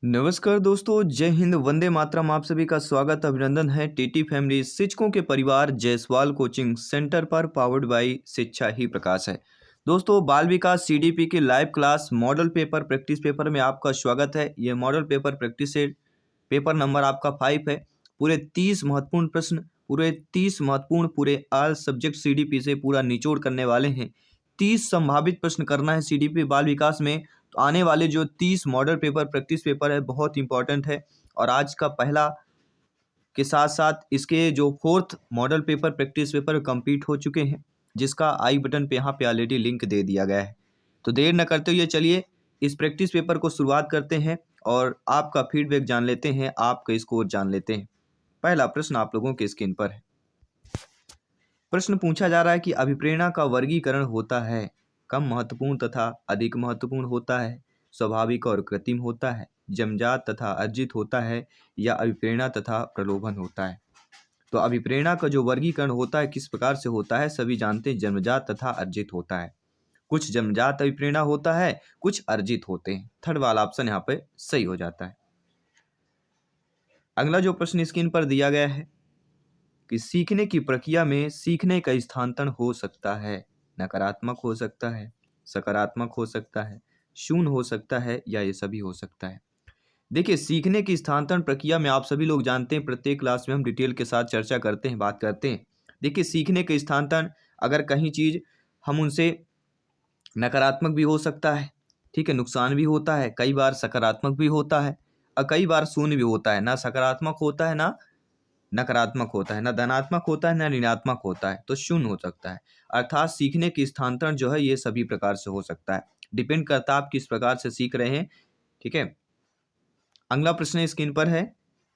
नमस्कार दोस्तों, जय हिंद, वंदे मातरम। आप सभी का स्वागत अभिनंदन है टीटी फैमिली शिक्षकों के परिवार जायसवाल कोचिंग सेंटर पर पावर्ड बाई शिक्षा ही प्रकाश है। दोस्तों, बाल विकास सीडीपी की live class model paper practice paper में आपका स्वागत है। ये मॉडल पेपर प्रैक्टिस से पेपर नंबर आपका 5 है। पूरे 30 महत्वपूर्ण प्रश्न, पूरे ऑल सब्जेक्ट सीडीपी से पूरा निचोड़ करने वाले हैं। 30 संभावित प्रश्न करना है सीडीपी बाल विकास में। तो आने वाले जो 30 मॉडल पेपर प्रैक्टिस पेपर है बहुत इंपॉर्टेंट है। और आज का पहला के साथ साथ इसके जो 4th model paper practice paper complete हो चुके हैं, जिसका आई बटन पे यहाँ पे ऑलरेडी लिंक दे दिया गया है। तो देर न करते हुए चलिए इस प्रैक्टिस पेपर को शुरुआत करते हैं और आपका फीडबैक जान लेते हैं, आपका स्कोर जान लेते हैं। पहला प्रश्न आप लोगों के स्क्रीन पर है। प्रश्न पूछा जा रहा है कि अभिप्रेरणा का वर्गीकरण होता है, कम महत्वपूर्ण तथा अधिक महत्वपूर्ण होता है, स्वाभाविक और कृत्रिम होता है, जन्मजात तथा अर्जित होता है, या अभिप्रेरणा तथा प्रलोभन होता है। तो अभिप्रेरणा का जो वर्गीकरण होता है किस प्रकार से होता है, सभी जानते हैं जन्मजात तथा अर्जित होता है। कुछ जन्मजात अभिप्रेरणा होता है, कुछ अर्जित होते हैं। थर्ड वाला ऑप्शन यहाँ पे सही हो जाता है। अगला जो प्रश्न स्क्रीन पर दिया गया है कि सीखने की प्रक्रिया में सीखने का स्थानांतरण हो सकता है, नकारात्मक हो सकता है, सकारात्मक हो सकता है, शून्य हो सकता है, या ये सभी हो सकता है। देखिए, सीखने की स्थानांतरण प्रक्रिया में आप सभी लोग जानते हैं, प्रत्येक क्लास में हम डिटेल के साथ चर्चा करते हैं, बात करते हैं। देखिए, सीखने के स्थानांतरण, अगर कहीं चीज़ हम उनसे नकारात्मक भी हो सकता है, ठीक है, नुकसान भी होता है, कई बार सकारात्मक भी होता है और कई बार शून्य भी होता है। ना सकारात्मक होता है, ना नकारात्मक होता है, ना धनात्मक होता है, ना ऋणात्मक होता है, तो शून्य हो सकता है। अर्थात सीखने की स्थानांतरण जो है ये सभी प्रकार से हो सकता है। डिपेंड करता है आप किस प्रकार से सीख रहे हैं, ठीक है। अगला प्रश्न स्क्रीन पर है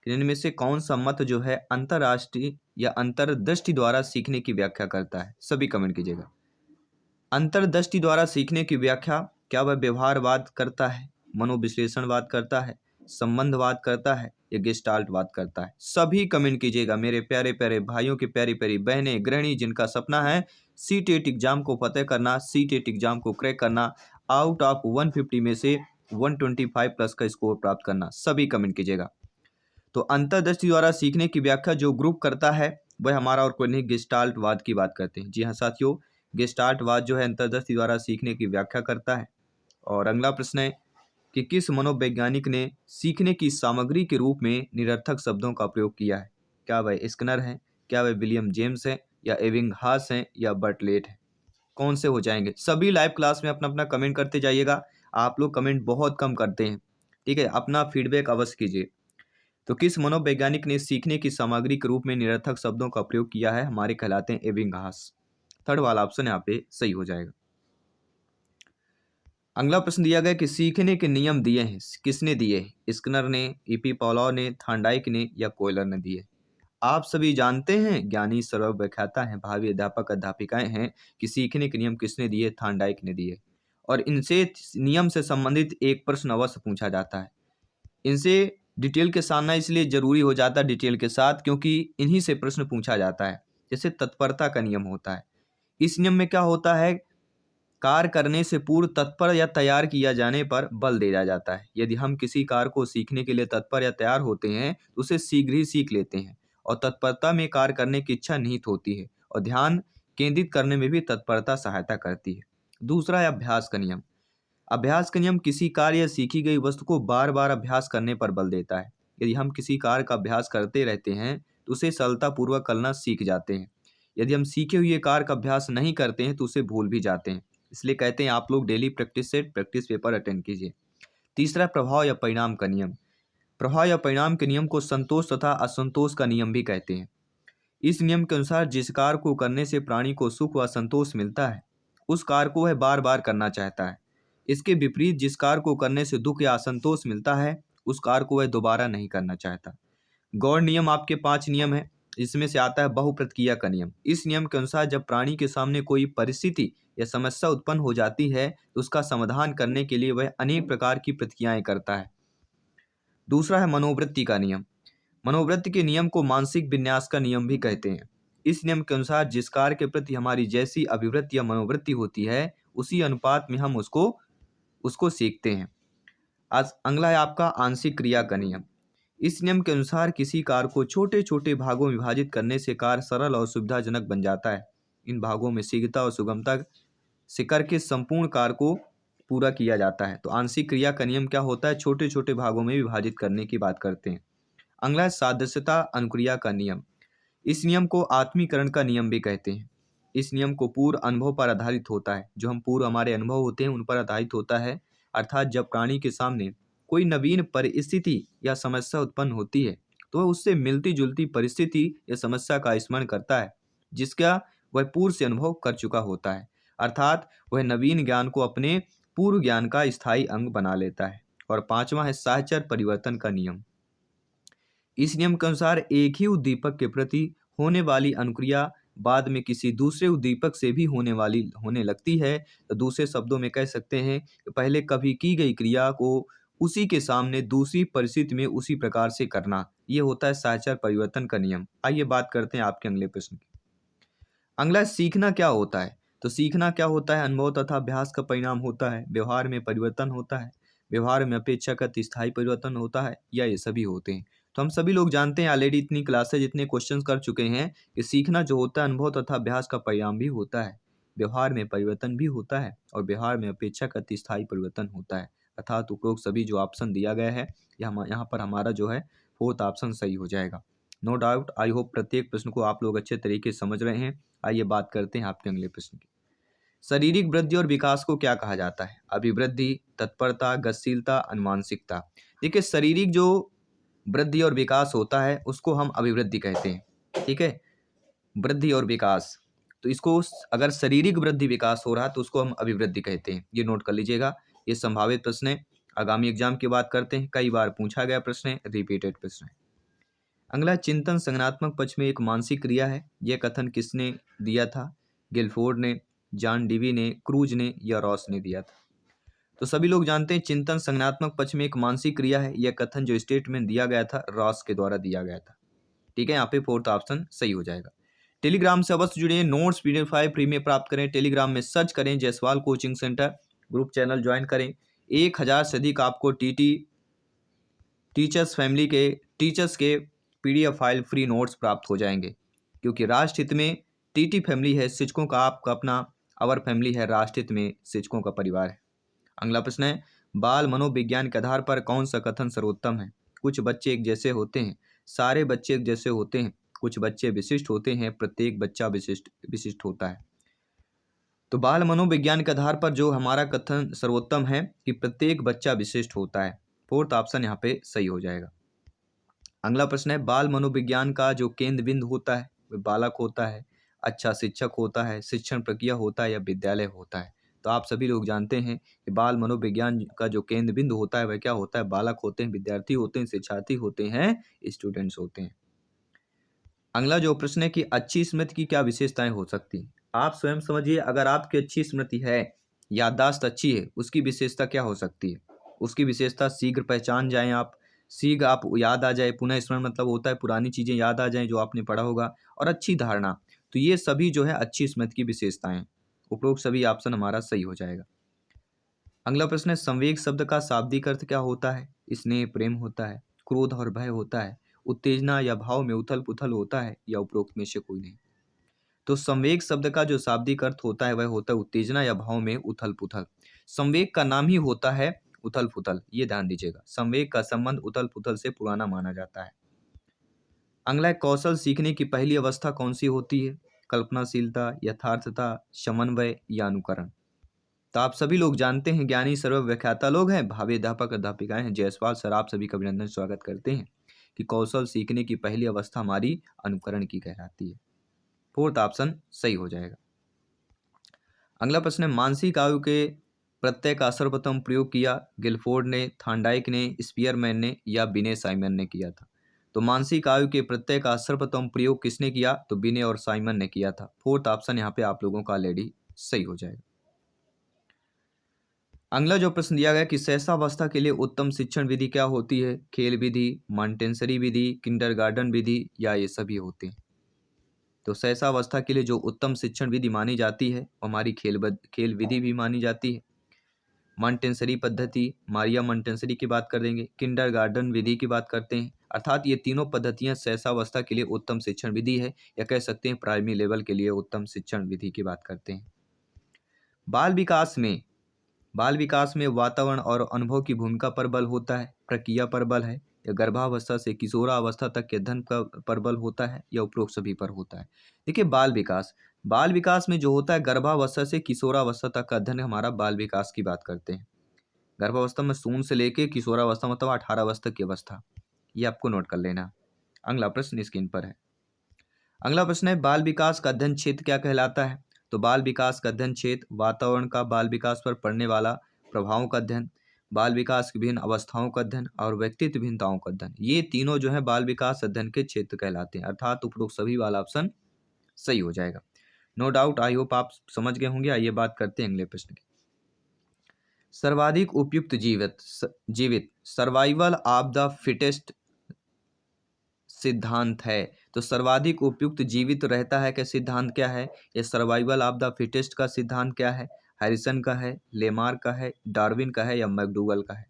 कि इनमें से कौन सा मत जो है अंतरराष्ट्रीय या अंतर्दृष्टि द्वारा सीखने की व्याख्या करता है। सभी कमेंट कीजिएगा। अंतर्दृष्टि द्वारा सीखने की व्याख्या, क्या वह व्यवहारवाद करता है, मनोविश्लेषणवाद करता है, संबंधवाद करता है, या गेस्टाल्टवाद करता है। सभी कमेंट कीजिएगा मेरे प्यारे प्यारे भाइयों की प्यारी प्यारी बहनें, गृहिणी जिनका सपना है सी टेट एग्जाम को फतेह करना, सी टेट एग्जाम को क्रैक करना, आउट ऑफ 150 में से 125 प्लस का स्कोर प्राप्त करना। सभी कमेंट कीजिएगा। तो अंतर्दृष्टि द्वारा सीखने की व्याख्या जो ग्रुप करता है वह हमारा और कोई नहीं, गेस्टाल्टवाद की बात करते हैं। जी हाँ साथियों, गेस्टाल्टवाद जो है अंतर्दृष्टि द्वारा सीखने की व्याख्या करता है। और अगला प्रश्न है कि किस मनोवैज्ञानिक ने सीखने की सामग्री के रूप में निरर्थक शब्दों का प्रयोग किया है। क्या वह स्किनर है, क्या वह विलियम जेम्स है, या एबिंगहास है, या बर्टलेट है। कौन से हो जाएंगे। सभी लाइव क्लास में अपना अपना कमेंट करते जाइएगा। आप लोग कमेंट बहुत कम करते हैं, ठीक है। अपना फीडबैक अवश्य कीजिए। तो किस मनोवैज्ञानिक ने सीखने की सामग्री के रूप में निरर्थक शब्दों का प्रयोग किया है, हमारे कहलाते हैं एबिंगहास। थर्ड वाला ऑप्शन यहाँ पे सही हो जाएगा। अगला प्रश्न दिया गया कि सीखने के नियम दिए हैं, किसने दिए हैं। स्किनर ने, ईपी पॉलो ने, थांडाइक ने, या कोयलर ने दिए। आप सभी जानते हैं, ज्ञानी सर्वव्याख्याता हैं, भावी अध्यापक अध्यापिकाएं हैं, कि सीखने के नियम किसने दिए, थांडाइक ने दिए। और इनसे नियम से संबंधित एक प्रश्न अवश्य पूछा जाता है। इनसे डिटेल के सामना इसलिए जरूरी हो जाता है डिटेल के साथ, क्योंकि इन्हीं से प्रश्न पूछा जाता है। जैसे तत्परता का नियम होता है। इस नियम में क्या होता है, कार्य करने से पूर्व तत्पर या तैयार किया जाने पर बल दिया जाता है। यदि हम किसी कार्य को सीखने के लिए तत्पर या तैयार होते हैं तो उसे शीघ्र ही सीख लेते हैं। और तत्परता में कार्य करने की इच्छा निहित होती है और ध्यान केंद्रित करने में भी तत्परता सहायता करती है। दूसरा है अभ्यास का नियम। अभ्यास का नियम किसी कार्य या सीखी गई वस्तु को बार बार अभ्यास करने पर बल देता है। यदि हम किसी कार्य का अभ्यास करते रहते हैं तो उसे सरलतापूर्वक करना सीख जाते हैं। यदि हम सीखे हुए कार्य का अभ्यास नहीं करते हैं तो उसे भूल भी जाते हैं। इसलिए कहते हैं आप लोग daily practice set practice paper attend कीजिए। तीसरा प्रभाव या परिणाम का नियम। प्रभाव या परिणाम के नियम को संतोष तथा असंतोष का नियम भी कहते हैं। इस नियम के अनुसार जिस कार्य को करने से प्राणी को सुख व संतोष मिलता है उस कार्य को वह बार बार करना चाहता है। इसके विपरीत जिस कार्य को करने से दुख या असंतोष मिलता है उस कार्य को वह दोबारा नहीं करना चाहता। गौड़ नियम आपके 5 नियम है। इसमें से आता है बहुप्रतिक्रिया का नियम। इस नियम के अनुसार जब प्राणी के सामने कोई परिस्थिति या समस्या उत्पन्न हो जाती है तो उसका समाधान करने के लिए वह अनेक प्रकार की प्रतिक्रियाएं करता है। दूसरा है मनोवृत्ति का नियम। मनोवृत्ति के नियम को मानसिक विन्यास का नियम भी कहते हैं। इस नियम के अनुसार जिस कार्य के प्रति हमारी जैसी अभिवृत्ति या मनोवृत्ति होती है उसी अनुपात में हम उसको सीखते हैं। आज अगला है आपका आंशिक क्रिया का नियम। इस नियम के अनुसार किसी कार्य को छोटे छोटे भागों में विभाजित करने से कार्य सरल और सुविधाजनक बन जाता है। इन भागों में शीघ्रता और सुगमता से करके संपूर्ण कार्य को पूरा किया जाता है। तो आंशिक क्रिया का नियम क्या होता है? छोटे छोटे भागों में विभाजित करने की बात करते हैं। अगला है सादृश्यता अनुक्रिया का नियम। इस नियम को आत्मीकरण का नियम भी कहते हैं। इस नियम को पूर्व अनुभव पर आधारित होता है। जो हम पूर्व हमारे अनुभव होते हैं उन पर आधारित होता है। अर्थात जब प्राणी के सामने कोई नवीन परिस्थिति या समस्या उत्पन्न होती है तो वह उससे मिलती जुलती परिस्थिति या समस्या का स्मरण करता है जिसका वह पूर्व से अनुभव कर चुका होता है। अर्थात वह नवीन ज्ञान को अपने पूर्व ज्ञान का स्थायी अंग बना लेता है। और पांचवा है साहचर्य परिवर्तन का नियम। इस नियम के अनुसार एक ही उद्दीपक के प्रति होने वाली अनुक्रिया बाद में किसी दूसरे उद्दीपक से भी होने लगती है। तो दूसरे शब्दों में कह सकते हैं कि पहले कभी की गई क्रिया को उसी के सामने दूसरी परिस्थिति में उसी प्रकार से करना, ये होता है साहचर्य परिवर्तन का नियम। आइए बात करते हैं आपके अगले प्रश्न की। अगला सीखना क्या होता है? तो सीखना क्या होता है? अनुभव तथा अभ्यास का परिणाम होता है। व्यवहार में परिवर्तन होता है। व्यवहार में अपेक्षाकृत स्थायी परिवर्तन होता है, या ये सभी होते हैं। तो हम सभी लोग जानते हैं, ऑलरेडी इतनी क्लासेज इतने क्वेश्चंस कर चुके हैं कि सीखना जो होता है अनुभव तथा अभ्यास का परिणाम भी होता है। व्यवहार में परिवर्तन भी होता है और व्यवहार में अपेक्षाकृत स्थायी परिवर्तन होता है। अर्थात उपरोक्त सभी जो ऑप्शन दिया गया है यहाँ पर हमारा जो है फोर्थ ऑप्शन सही हो जाएगा। नो डाउट, आई होप प्रत्येक प्रश्न को आप लोग अच्छे तरीके से समझ रहे हैं। आइए बात करते हैं आपके अगले प्रश्न की। शारीरिक वृद्धि और विकास को क्या कहा जाता है? अभिवृद्धि, तत्परता, गतिशीलता, अनुवांशिकता। देखिए, शारीरिक जो वृद्धि और विकास होता है उसको हम अभिवृद्धि कहते हैं। ठीक है, वृद्धि और विकास, तो इसको अगर शारीरिक वृद्धि विकास हो रहा है तो उसको हम अभिवृद्धि कहते हैं। ये नोट कर लीजिएगा, ये संभावित प्रश्न है। आगामी एग्जाम की बात करते हैं, कई बार पूछा गया प्रश्न है, रिपीटेड प्रश्न है। अगला चिंतन संज्ञानात्मक पक्ष में एक मानसिक क्रिया है। यह कथन किसने दिया था? गिलफोर्ड ने, जॉन डीवी ने, क्रूज ने, या रॉस ने दिया था? तो सभी लोग जानते हैं चिंतन संज्ञानात्मक पक्ष में एक मानसिक क्रिया है। यह कथन जो स्टेटमेंट दिया गया था रॉस के द्वारा दिया गया था। ठीक है, यहाँ पे फोर्थ ऑप्शन सही हो जाएगा। टेलीग्राम से अवश्य जुड़े, नोट्स PDF फाइल फ्री में प्राप्त करें। टेलीग्राम में सर्च करें Jaiswal coaching centre, group channel join करें। 1000 से अधिक आपको टीचर्स के PDF फाइल फ्री नोट्स प्राप्त हो जाएंगे। क्योंकि राष्ट्र हित में TT फैमिली है, शिक्षकों का आपका अपना अवर फैमिली है, राष्ट्र हित में शिक्षकों का परिवार है। अगला प्रश्न है, बाल मनोविज्ञान के आधार पर कौन सा कथन सर्वोत्तम है? कुछ बच्चे एक जैसे होते हैं, सारे बच्चे एक जैसे होते हैं, कुछ बच्चे विशिष्ट होते हैं, प्रत्येक बच्चा विशिष्ट होता है। तो बाल मनोविज्ञान के आधार पर जो हमारा कथन सर्वोत्तम है कि प्रत्येक बच्चा विशिष्ट होता है। फोर्थ ऑप्शन यहाँ पे सही हो जाएगा। अगला प्रश्न है, बाल मनोविज्ञान का जो केंद्र बिंदु होता है वह बालक होता है, अच्छा शिक्षक होता है, शिक्षण प्रक्रिया होता है, या विद्यालय होता है? तो आप सभी लोग जानते हैं कि बाल मनोविज्ञान का जो केंद्र बिंदु होता है वह क्या होता है? बालक होते हैं, विद्यार्थी होते हैं, शिक्षार्थी होते हैं, स्टूडेंट्स होते हैं। अगला जो प्रश्न है कि अच्छी स्मृति की क्या विशेषताएं हो सकती हैं? आप स्वयं समझिए, अगर आपकी अच्छी स्मृति है, याददाश्त अच्छी है, उसकी विशेषता क्या हो सकती है? उसकी विशेषता शीघ्र पहचान जाएं आप, शीघ्र आप याद आ जाए, पुनः स्मरण मतलब होता है पुरानी चीजें याद आ जाएं जो आपने पढ़ा होगा, और अच्छी धारणा। तो ये सभी जो है अच्छी स्मृति की विशेषताएं। उपरोक्त सभी ऑप्शन हमारा सही हो जाएगा। अगला प्रश्न है, संवेग शब्द का शाब्दिक अर्थ क्या होता है? स्नेह प्रेम होता है, क्रोध और भय होता है, उत्तेजना या भाव में उथल पुथल होता है, या उपरोक्त में से कोई नहीं? तो संवेग शब्द का जो शाब्दिक अर्थ होता है वह होता है उत्तेजना या भाव में उथल पुथल। संवेग का नाम ही होता है उथल पुथल, ये ध्यान दीजिएगा। संवेग का संबंध उथल पुथल से पुराना माना जाता है। अगला है, कौशल सीखने की पहली अवस्था कौन सी होती है? कल्पनाशीलता, यथार्थता, समन्वय, या अनुकरण? तो आप सभी लोग जानते हैं, ज्ञानी सर्वव्याख्याता लोग हैं, भावी अध्यापक अध्यापिकाएं हैं, जायसवाल सर आप सभी का अभिनंदन स्वागत करते हैं कि कौशल सीखने की पहली अवस्था हमारी अनुकरण की कहलाती है। फोर्थ ऑप्शन सही हो जाएगा। अगला प्रश्न है, मानसिक आयु के प्रत्यय का सर्वप्रथम प्रयोग किया गिलफोर्ड ने, थांडाइक ने, स्पीयरमैन ने, या बिने साइमन ने किया था? तो मानसिक आयु के प्रत्यय का सर्वप्रथम प्रयोग किसने किया? तो बिने और साइमन ने किया था। फोर्थ ऑप्शन यहाँ पे आप लोगों का ऑलरेडी सही हो जाएगा। अगला जो प्रश्न दिया गया कि शैशवावस्था के लिए उत्तम शिक्षण विधि क्या होती है? खेल विधि, मॉन्टेसरी विधि, किंडरगार्टन विधि, या ये सभी होते हैं? तो शैशवावस्था के लिए जो उत्तम शिक्षण विधि मानी जाती है वो हमारी खेल विधि भी मानी जाती है। मॉन्टेसरी पद्धति, मारिया मॉन्टेसरी की बात कर देंगे, किंडरगार्टन विधि की बात करते हैं। अर्थात ये तीनों पद्धतियां शैशवावस्था के लिए उत्तम शिक्षण विधि है, या कह सकते हैं प्राइमरी लेवल के लिए उत्तम शिक्षण विधि की बात करते हैं। बाल विकास में वातावरण और अनुभव की भूमिका पर बल होता है, प्रक्रिया पर बल है, या गर्भावस्था से किशोरावस्था तक के अध्ययन पर बल होता है, या उपरोक्त सभी पर होता है। देखिए बाल विकास में जो होता है गर्भावस्था से किशोरावस्था तक का अध्ययन हमारा बाल विकास की बात करते हैं। गर्भावस्था में शून्य से लेके किशोरावस्था मतलब 18 वर्ष तक की अवस्था, ये आपको नोट कर लेना। अगला प्रश्न स्क्रीन पर है। अगला प्रश्न है बाल विकास का अध्ययन क्षेत्र क्या कहलाता है? तो बाल विकास का अध्ययन क्षेत्र वातावरण का बाल विकास पर पड़ने वाला प्रभावों का अध्ययन, बाल विकास की विभिन्न अवस्थाओं का अध्ययन और व्यक्तित्व भिन्नताओं का अध्ययन, ये तीनों जो है बाल विकास अध्ययन के क्षेत्र कहलाते हैं। अर्थात उपरोक्त सभी वाला ऑप्शन सही हो जाएगा। नो डाउट, आई होप आप समझ गए होंगे। आइए बात करते हैं अगले प्रश्न की। सर्वाधिक उपयुक्त जीवित सर्वाइवल ऑफ द फिटेस्ट सिद्धांत है। तो सर्वाधिक उपयुक्त जीवित रहता है, क्या सिद्धांत क्या है? ये सर्वाइवल ऑफ द फिटेस्ट का सिद्धांत क्या है? हैरिसन का है, लेमार्क का है, डार्विन का है, या मैकडूगल का है?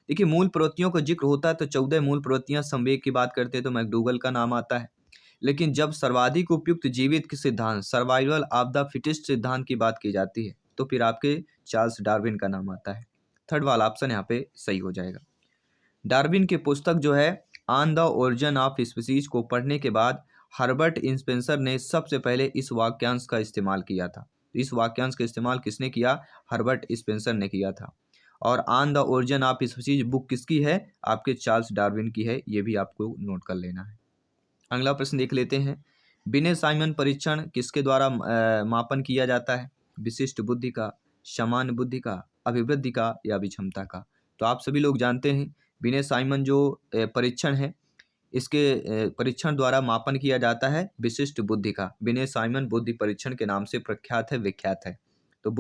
देखिए मूल प्रवृत्तियों का जिक्र होता है तो 14 मूल प्रवृत्तियां संवेग की बात करते हैं तो मैकडूगल का नाम आता है। लेकिन जब सर्वाधिक उपयुक्त जीवित के सिद्धांत सर्वाइवल ऑफ द फिटेस्ट सिद्धांत की बात की जाती है तो फिर आपके चार्ल्स डार्विन का नाम आता है। थर्ड वाला ऑप्शन यहाँ पे सही हो जाएगा। डार्विन की पुस्तक जो है on the origin of species को पढ़ने के बाद हर्बर्ट स्पेंसर ने सबसे पहले इस वाक्यांश का इस्तेमाल किया था। इस वाक्यांश का इस्तेमाल किसने किया? हर्बर्ट स्पेंसर ने किया था। और on the origin of species book किसकी है? आपके चार्ल्स डार्विन की है। ये भी आपको नोट कर लेना है। अगला प्रश्न देख लेते हैं। बिने साइमन परीक्षण किसके द्वारा मापन किया जाता है? विशिष्ट बुद्धि का, समान बुद्धि का, अभिवृद्धि का, या विषमता का? तो आप सभी लोग जानते हैं बिने साइमन जो परीक्षण है इसके परीक्षण द्वारा मापन किया जाता है विशिष्ट बुद्धि का। बिने साइमन बुद्धि परीक्षण के नाम से प्रख्यात है, विख्यात है। तो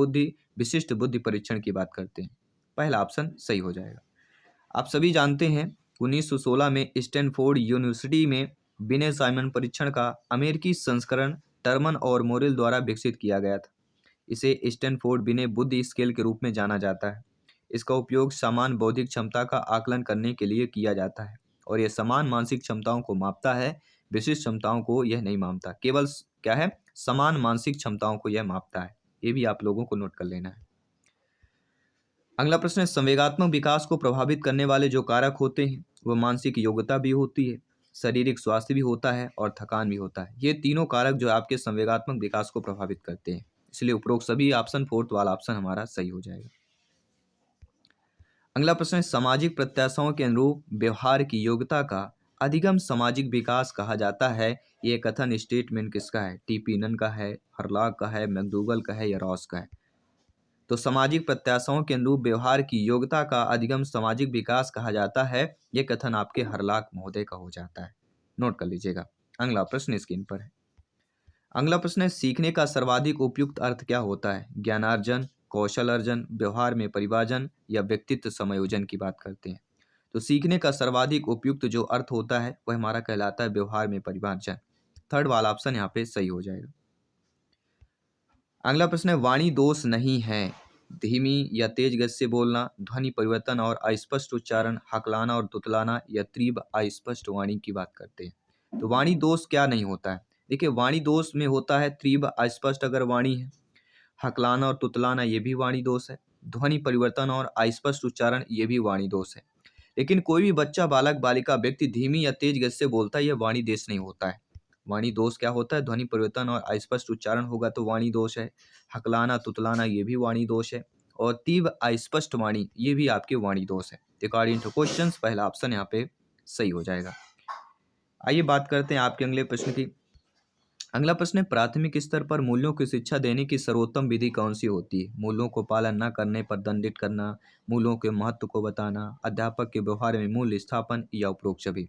विशिष्ट बुद्धि परीक्षण की बात करते हैं। पहला ऑप्शन सही हो जाएगा। आप सभी जानते हैं 1916 में स्टैनफोर्ड यूनिवर्सिटी में बिने साइमन परीक्षण का अमेरिकी संस्करण टर्मन और मोरेल द्वारा विकसित किया गया था। इसे स्टैनफोर्ड बिने बुद्धि स्केल के रूप में जाना जाता है। इसका उपयोग समान बौद्धिक क्षमता का आकलन करने के लिए किया जाता है और यह समान मानसिक क्षमताओं को मापता है, विशिष्ट क्षमताओं को यह नहीं मापता। केवल क्या है? समान मानसिक क्षमताओं को यह मापता है। ये भी आप लोगों को नोट कर लेना है। अगला प्रश्न है संवेगात्मक विकास को प्रभावित करने वाले जो कारक होते हैं वह मानसिक योग्यता भी होती है, शारीरिक स्वास्थ्य भी होता है और थकान भी होता है। ये तीनों कारक जो आपके संवेगात्मक विकास को प्रभावित करते हैं। इसलिए उपरोक्त सभी ऑप्शन, फोर्थ वाला ऑप्शन हमारा सही हो जाएगा। अगला प्रश्न है सामाजिक प्रत्याशाओं के अनुरूप व्यवहार की योग्यता का अधिगम सामाजिक विकास कहा जाता है। ये कथन स्टेटमेंट किसका है? टीपी नन का है, हरलॉग का है, मैकडूगल का है, या रॉस का है? तो सामाजिक प्रत्याशाओं के अनुरूप व्यवहार की योग्यता का अधिगम सामाजिक विकास कहा जाता है। यह कथन आपके हरलाक महोदय का हो जाता है। नोट कर लीजिएगा। अगला प्रश्न स्क्रीन पर है। अगला प्रश्न है सीखने का सर्वाधिक उपयुक्त अर्थ क्या होता है? ज्ञानार्जन, कौशल अर्जन, व्यवहार में परिवर्जन, या व्यक्तित्व समायोजन की बात करते हैं। तो सीखने का सर्वाधिक उपयुक्त जो अर्थ होता है वह हमारा कहलाता है व्यवहार में परिवर्जन। थर्ड वाला ऑप्शन यहाँ पे सही हो जाएगा। अगला प्रश्न है वाणी दोष नहीं है। धीमी या तेज गति से बोलना, ध्वनि परिवर्तन और अस्पष्ट उच्चारण, हकलाना और तुतलाना, या तीव्र अस्पष्ट वाणी की बात करते हैं। तो वाणी दोष क्या नहीं होता है? देखिए वाणी दोष में होता है तीव्र अस्पष्ट अगर वाणी है, हकलाना और तुतलाना ये भी वाणी दोष है, ध्वनि परिवर्तन और अस्पष्ट उच्चारण ये भी वाणी दोष है। लेकिन कोई भी बच्चा, बालक, बालिका, व्यक्ति धीमी या तेज गति से बोलता है, यह वाणी दोष नहीं होता है। वाणी दोष क्या होता है? ध्वनि परिवर्तन और अस्पष्ट उच्चारण होगा तो वाणी दोष है। हकलाना, तुतलाना ये भी वाणी दोष है, और तीव्र अस्पष्ट वाणी ये भी आपके वाणी दोष है। अकॉर्डिंग टू क्वेश्चंस पहला ऑप्शन यहाँ पे सही हो जाएगा। आइए बात करते हैं आपके अगले प्रश्न की। अगला प्रश्न है प्राथमिक स्तर पर मूल्यों की शिक्षा देने की सर्वोत्तम विधि कौन सी होती है? मूल्यों को पालन न करने पर दंडित करना, मूल्यों के महत्व को बताना, अध्यापक के व्यवहार में मूल्य स्थापन, या उपरोक्त सभी?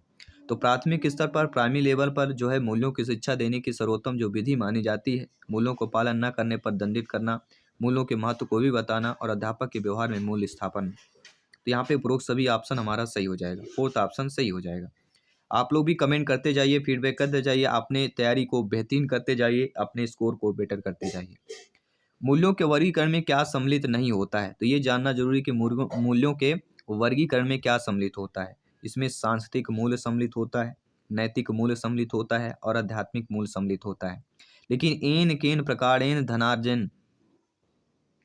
तो प्राथमिक स्तर पर प्राइमरी लेवल पर जो है मूल्यों की शिक्षा देने की सर्वोत्तम जो विधि मानी जाती है, मूल्यों को पालन न करने पर दंडित करना, मूल्यों के महत्व को भी बताना, और अध्यापक के व्यवहार में मूल्य स्थापन। तो यहाँ पे उपरोक्त सभी ऑप्शन हमारा सही हो जाएगा। फोर्थ ऑप्शन सही हो जाएगा। आप लोग भी कमेंट करते जाइए, फीडबैक करते जाइए, अपने तैयारी को बेहतरीन करते जाइए, अपने स्कोर को बेटर करते जाइए। मूल्यों के वर्गीकरण में क्या सम्मिलित नहीं होता है? तो ये जानना जरूरी कि मूल्यों के वर्गीकरण में क्या सम्मिलित होता है। इसमें सांस्कृतिक मूल्य सम्मिलित होता है, नैतिक मूल्य सम्मिलित होता है और आध्यात्मिक मूल्य सम्मिलित होता है। लेकिन एन केन प्रकारेण धनार्जन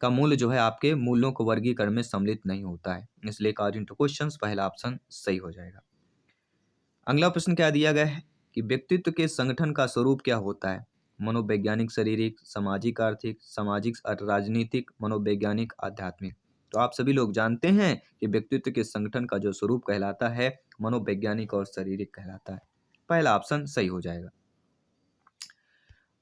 का मूल्य जो है आपके मूल्यों को वर्गीकरण में सम्मिलित नहीं होता है। इसलिए अकॉर्डिंग टू क्वेश्चंस पहला ऑप्शन सही हो जाएगा। अगला प्रश्न क्या दिया गया है कि व्यक्तित्व के संगठन का स्वरूप क्या होता है? मनोवैज्ञानिक, शारीरिक, सामाजिक, आर्थिक, सामाजिक, राजनीतिक, मनोवैज्ञानिक, आध्यात्मिक। तो आप सभी लोग जानते हैं कि व्यक्तित्व के संगठन का जो स्वरूप कहलाता है मनोवैज्ञानिक और शारीरिक कहलाता है। पहला ऑप्शन सही हो जाएगा।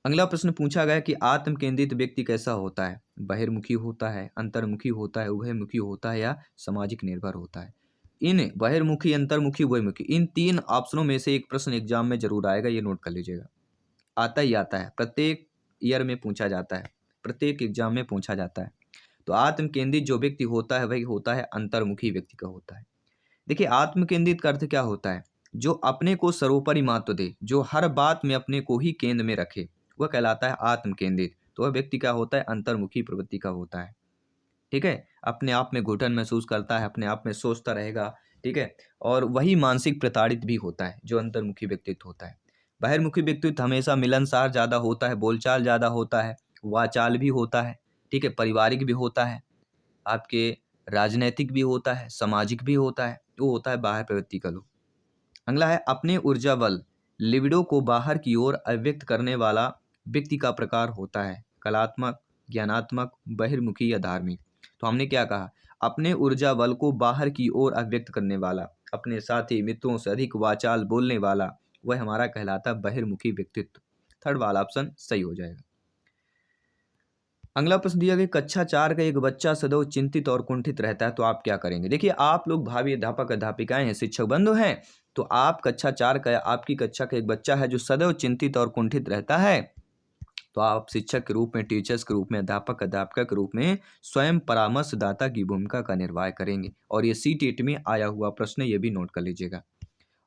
अगला प्रश्न पूछा गया कि आत्म केंद्रित व्यक्ति कैसा होता है? बहिर्मुखी होता है, अंतर्मुखी होता है, उभयमुखी होता है या सामाजिक निर्भर होता है? इन बहिर्मुखी, अंतर्मुखी, उभयमुखी इन 3 ऑप्शनों में से एक प्रश्न एग्जाम में जरूर आएगा, ये नोट कर लीजिएगा। आता ही आता है, प्रत्येक ईयर में पूछा जाता है, प्रत्येक एग्जाम में पूछा जाता है। तो आत्म केंद्रित जो व्यक्ति होता है वही होता है अंतर्मुखी व्यक्ति का होता है। देखिए आत्म केंद्रित का अर्थ क्या होता है? जो अपने को सर्वोपरि महत्व दे, जो हर बात में अपने को ही केंद्र में रखे, वह कहलाता है आत्म केंद्रित। तो वह व्यक्ति क्या होता है? अंतर्मुखी प्रवृत्ति का होता है। ठीक है, अपने आप में घुटन महसूस करता है, अपने आप में सोचता रहेगा। ठीक है, और वही मानसिक प्रताड़ित भी होता है जो अंतर्मुखी व्यक्तित्व होता है। बहिर्मुखी व्यक्तित्व हमेशा मिलनसार ज्यादा होता है, बोलचाल ज्यादा होता है, वाचाल भी होता है। ठीक है, पारिवारिक भी होता है, आपके राजनैतिक भी होता है, सामाजिक भी होता है। वो होता है बाह्य प्रवृत्ति का लोग। अगला है अपने ऊर्जा बल लिबिडो को बाहर की ओर अभिव्यक्त करने वाला व्यक्ति का प्रकार होता है कलात्मक, ज्ञानात्मक, बहिर्मुखी या धार्मिक। तो हमने क्या कहा? अपने ऊर्जा बल को बाहर की ओर अभिव्यक्त करने वाला, अपने साथी मित्रों से अधिक वाचाल बोलने वाला, वह हमारा कहलाता बहिर्मुखी व्यक्तित्व। थर्ड वाला ऑप्शन सही हो जाएगा। अगला प्रश्न दिया गया कक्षा 4 का एक बच्चा सदैव चिंतित और कुंठित रहता है, तो आप क्या करेंगे? देखिए आप लोग भावी अध्यापक अध्यापिकाएं हैं, शिक्षक बंधु हैं, तो आप कक्षा 4 का आपकी कक्षा का एक बच्चा है जो सदैव चिंतित और कुंठित रहता है, तो आप शिक्षक के रूप में, टीचर्स के रूप में, अध्यापक अध्यापिका के रूप में स्वयं परामर्शदाता की भूमिका का निर्वाह करेंगे। और ये CTET में आया हुआ प्रश्न है, ये भी नोट कर लीजिएगा।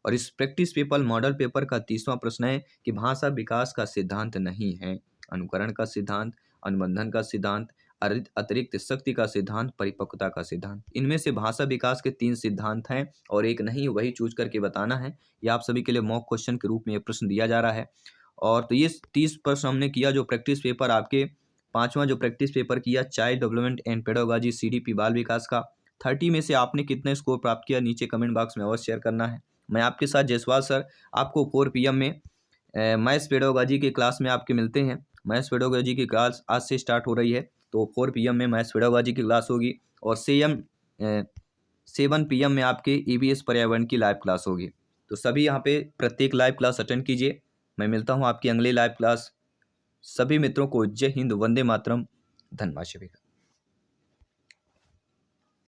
और इस प्रैक्टिस पेपर मॉडल पेपर का 30वां प्रश्न है कि भाषा विकास का सिद्धांत नहीं है अनुकरण का सिद्धांत, अनुबंधन का सिद्धांत, अतिरिक्त शक्ति का सिद्धांत, परिपक्वता का सिद्धांत। इनमें से भाषा विकास के 3 सिद्धांत हैं और एक नहीं, वही चूज करके बताना है। यह आप सभी के लिए मॉक क्वेश्चन के रूप में यह प्रश्न दिया जा रहा है। और तो ये 30 प्रश्न हमने किया जो प्रैक्टिस पेपर आपके 5वां जो प्रैक्टिस पेपर किया child development and pedagogy CDP बाल विकास का। 30 में से आपने कितने स्कोर प्राप्त किया नीचे कमेंट बॉक्स में अवश्य शेयर करना है। मैं आपके साथ जयसवाल सर आपको 4 PM में मैथ्स पेडागोजी की क्लास में आपके मिलते हैं। मैथ्स पेडागोजी की क्लास आज से स्टार्ट हो रही है, तो 4 PM में मैथ्स पेडागोजी की क्लास होगी और 7 PM में आपके EVS पर्यावरण की लाइव क्लास होगी। तो सभी यहाँ पे प्रत्येक लाइव क्लास अटेंड कीजिए। मैं मिलता हूँ आपकी अगली लाइव क्लास। सभी मित्रों को जय हिंद, वंदे मातरम, धन्यवाद सभी का।